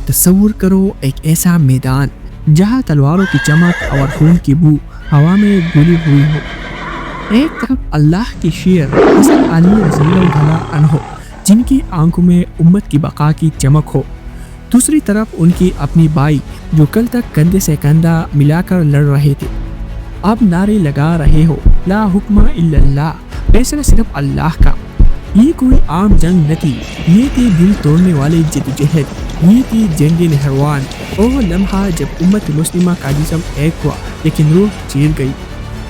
تصور کرو ایک ایسا میدان جہاں تلواروں کی چمک اور خون کی بو ہوا میں گھلی ہوئی ہو۔ ایک طرف اللہ کے شیر حضرت علی رضی اللہ تعالیٰ عنہ جن کی آنکھوں میں امت کی بقا کی چمک ہو، دوسری طرف ان کی اپنی بائی جو کل تک کندھے سے کندھا ملا کر لڑ رہے تھے، اب نعرے لگا رہے ہو لا حکم الا اللہ، فیصلہ صرف اللہ کا۔ یہ کوئی عام جنگ نہ تھی، یہ تھی دل توڑنے والی جدوجہد، یہ تھی جنگ نہروان، وہ لمحہ جب امت مسلمہ کا جسم ایک ہوا لیکن روح چیر گئی۔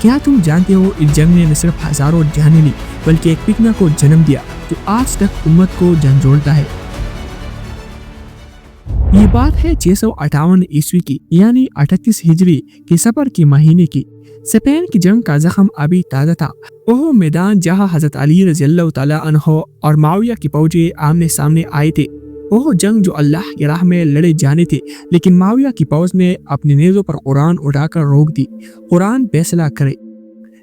کیا تم جانتے ہو اس جنگ نے نہ صرف ہزاروں جانیں لی بلکہ ایک فتنہ کو جنم دیا جو آج تک امت کو جھنجھوڑتا ہے۔ یہ بات ہے 658 عیسوی کی یعنی 38 ہجری کے سفر کے مہینے کی۔ سپین کی جنگ کا زخم ابھی تازہ تھا، وہ میدان جہاں حضرت علی رضی اللہ تعالیٰ عنہ اور معاویہ کی فوجیں آمنے سامنے آئے تھے، وہ جنگ جو اللہ کی راہ میں لڑے جانے تھے، لیکن معاویہ کی فوج نے اپنے نیزوں پر قرآن اٹھا کر روک دی، قرآن فیصلہ کرے۔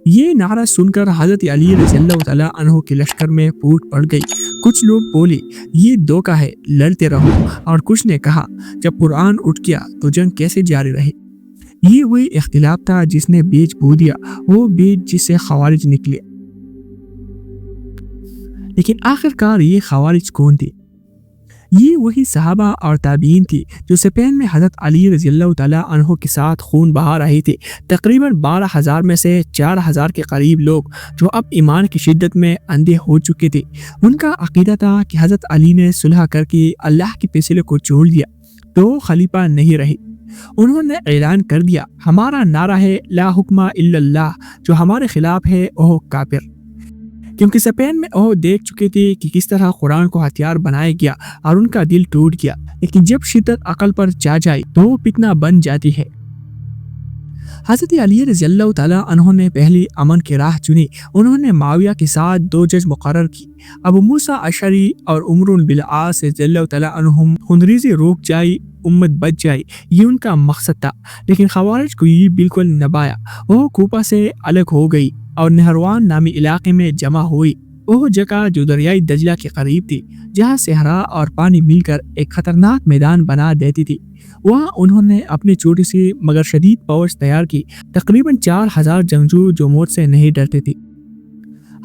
یہ نعرہ سن کر حضرت علی رضی اللہ تعالیٰ عنہ کے لشکر میں پھوٹ پڑ گئی۔ کچھ لوگ بولے یہ دھوکہ ہے، لڑتے رہو، اور کچھ نے کہا جب قرآن اٹھ گیا تو جنگ کیسے جاری رہے۔ یہ وہی اختلاف تھا جس نے بیج بو دیا، وہ بیج جس سے خوارج نکلے۔ لیکن آخر کار یہ خوارج کون تھے؟ یہ وہی صحابہ اور تابعین تھی جو سپین میں حضرت علی رضی اللہ تعالیٰ عنہ کے ساتھ خون بہا رہے تھے۔ تقریباً 12,000 میں سے 4,000 کے قریب لوگ جو اب ایمان کی شدت میں اندھے ہو چکے تھے، ان کا عقیدہ تھا کہ حضرت علی نے صلح کر کے اللہ کے فیصلے کو چھوڑ دیا تو خلیفہ نہیں رہے۔ انہوں نے اعلان کر دیا ہمارا نعرہ ہے لا حکم الا اللہ، جو ہمارے خلاف ہے وہ کافر۔ کیونکہ سپین میں وہ دیکھ چکے تھے کہ کس طرح قرآن کو ہتھیار بنایا گیا اور ان کا دل ٹوٹ گیا، لیکن جب شدت عقل پر چا جائے تو وہ فتنہ بن جاتی ہے۔ حضرت علی رضی اللہ تعالیٰ عنہ نے پہلی امن کی راہ چنی۔ انہوں نے معاویہ کے ساتھ 2 جج مقرر کی، ابو موسیٰ اشعری اور عمرو بن العاص رضی اللہ تعالیٰ عنہم۔ خونریزی روک جائے، امت بچ جائے، یہ ان کا مقصد تھا، لیکن خوارج کو یہ بالکل نہ بھایا۔ وہ کوفہ سے الگ ہو گئی اور نہروان نامی علاقے میں جمع ہوئی، وہ جگہ جو دریائے دجلہ کے قریب تھی، جہاں صحرا اور پانی مل کر ایک خطرناک میدان بنا دیتی تھی۔ وہاں انہوں نے اپنی چھوٹی سی مگر شدید فوج تیار کی، تقریباً 4,000 جنگجو جو موت سے نہیں ڈرتے تھے۔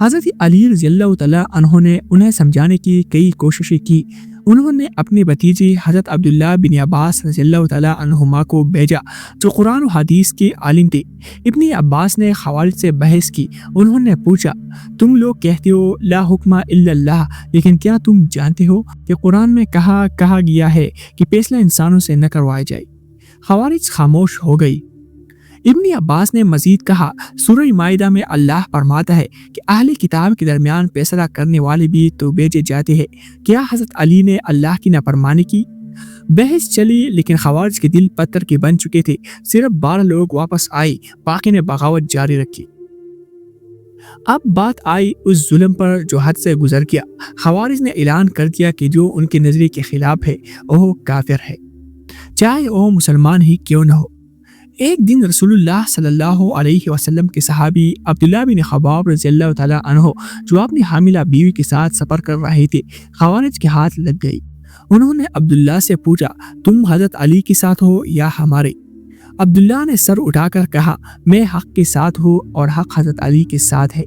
حضرت علی رضی اللہ تعالیٰ عنہ نے انہیں سمجھانے کی کئی کوششیں کی۔ انہوں نے اپنی بھتیجی حضرت عبداللہ بن عباس رضی اللہ تعالیٰ عنہما کو بھیجا جو قرآن و حدیث کے عالم تھے۔ ابن عباس نے خوارج سے بحث کی۔ انہوں نے پوچھا تم لوگ کہتے ہو لا حکم الا اللہ، لیکن کیا تم جانتے ہو کہ قرآن میں کہا گیا ہے کہ فیصلہ انسانوں سے نہ کروایا جائے؟ خوارج خاموش ہو گئی۔ ابن عباس نے مزید کہا سورہ مائدہ میں اللہ فرماتا ہے کہ اہل کتاب کے درمیان فیصلہ کرنے والے بھی تو بھیجے جاتے ہیں، کیا حضرت علی نے اللہ کی نافرمانی کی؟ بحث چلی، لیکن خوارج کے دل پتھر کے بن چکے تھے۔ صرف 12 لوگ واپس آئے، باقی نے بغاوت جاری رکھی۔ اب بات آئی اس ظلم پر جو حد سے گزر گیا۔ خوارج نے اعلان کر دیا کہ جو ان کے نظریے کے خلاف ہے وہ کافر ہے، چاہے وہ مسلمان ہی کیوں نہ ہو۔ ایک دن رسول اللہ صلی اللہ علیہ وسلم کے صحابی عبداللہ بن خباب رضی اللہ تعالیٰ عنہ جو اپنی حاملہ بیوی کے ساتھ سفر کر رہے تھے، خوارج کے ہاتھ لگ گئی۔ انہوں نے عبداللہ سے پوچھا تم حضرت علی کے ساتھ ہو یا ہمارے؟ عبداللہ نے سر اٹھا کر کہا میں حق کے ساتھ ہوں اور حق حضرت علی کے ساتھ ہے۔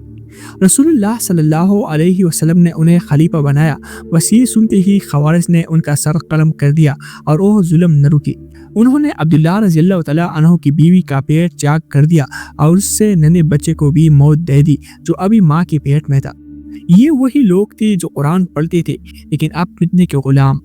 رسول اللہ صلی اللہ علیہ وسلم نے انہیں خلیفہ بنایا۔ بس یہ سنتے ہی خوارج نے ان کا سر قلم کر دیا اور وہ ظلم نہ رکی۔ انہوں نے عبداللہ رضی اللہ تعالیٰ عنہ کی بیوی کا پیٹ چاک کر دیا اور اس سے ننھے بچے کو بھی موت دے دی جو ابھی ماں کے پیٹ میں تھا۔ یہ وہی لوگ تھے جو قرآن پڑھتے تھے لیکن اب فتنے کے غلام۔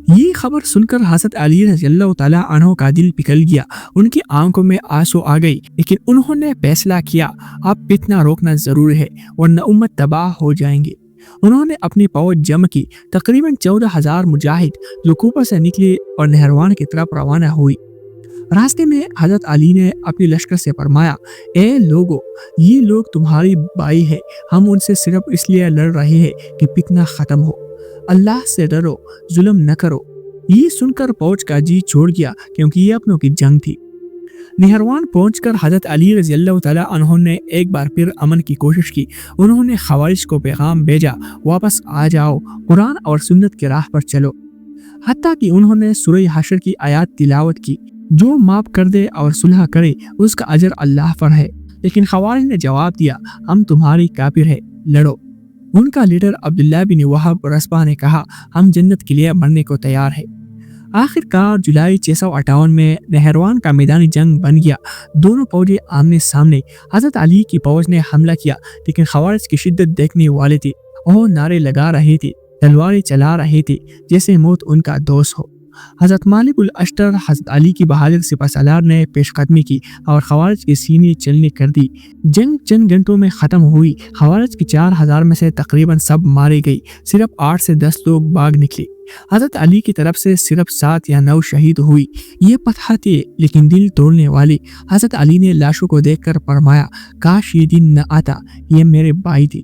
یہ خبر سن کر حضرت علی رضی اللہ تعالیٰ عنہ کا دل پگھل گیا، ان کی آنکھوں میں آنسو آ گئی، لیکن انہوں نے فیصلہ کیا اب فتنہ روکنا ضرور ہے ورنہ امت تباہ ہو جائیں گے۔ انہوں نے اپنی فوج جمع کی، تقریباً 14,000 مجاہد جو کوفہ سے نکلے اور نہروان کی طرف روانہ ہوئی۔ راستے میں حضرت علی نے اپنے لشکر سے فرمایا اے لوگو، یہ لوگ تمہاری بھائی ہے، ہم ان سے صرف اس لیے لڑ رہے ہیں کہ فتنہ ختم ہو، اللہ سے ڈرو، ظلم نہ کرو۔ یہ سن کر فوج کا جی چھوڑ گیا کیونکہ یہ اپنوں کی جنگ تھی۔ نہروان پہنچ کر حضرت علی رضی اللہ تعالیٰ عنہ نے ایک بار پھر امن کی کوشش کی۔ انہوں نے خوارج کو پیغام بھیجا واپس آ جاؤ، قرآن اور سنت کی راہ پر چلو۔ حتیٰ کہ انہوں نے سورہ حشر کی آیات تلاوت کی، جو معاف کر دے اور صلح کرے اس کا اجر اللہ پر ہے۔ لیکن خوارج نے جواب دیا، ہم تمہاری کافر ہے، لڑو۔ ان کا لیڈر عبداللہ بن وہب رسبہ نے کہا، ہم جنت کے لیے مرنے کو تیار ہے۔ آخر کار جولائی 658 میں نہروان کا میدانی جنگ بن گیا۔ دونوں فوجیں آمنے سامنے۔ حضرت علی کی فوج نے حملہ کیا، لیکن خوارج کی شدت دیکھنے والے تھے۔ وہ نعرے لگا رہے تھے، تلواریں چلا رہے تھے، جیسے موت ان کا دوست ہو۔ حضرت مالک الاشتر حضرت علی کی بہادر سپہ سالار نے پیش قدمی کی اور خوارج کے سینے چلنے کر دی۔ جنگ چند گھنٹوں میں ختم ہوئی۔ خوارج کی 4000 میں سے تقریباً سب مارے گئی، صرف 8 سے 10 لوگ باغ نکلے۔ حضرت علی کی طرف سے صرف 7 یا 9 شہید ہوئی۔ یہ فتح تھے لیکن دل توڑنے والی۔ حضرت علی نے لاشوں کو دیکھ کر فرمایا، کاش یہ دن نہ آتا، یہ میرے بھائی تھے۔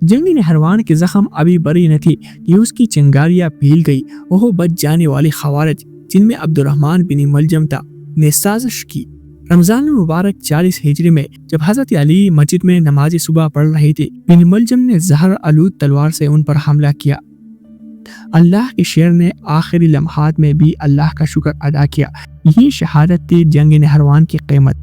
جنگی نہروان کے زخم ابھی بری نہ تھی کہ اس کی چنگاریاں پھیل گئی۔ وہ بچ جانے والے خوارج، جن میں عبد الرحمن بن ملجم تھا، نے سازش کی۔ رمضان المبارک 40 ہجری میں جب حضرت علی مسجد میں نماز صبح پڑھ رہے تھے، بن ملجم نے زہر آلود تلوار سے ان پر حملہ کیا۔ اللہ کے شیر نے آخری لمحات میں بھی اللہ کا شکر ادا کیا۔ یہ شہادت تھی جنگ نہروان کی قیمت۔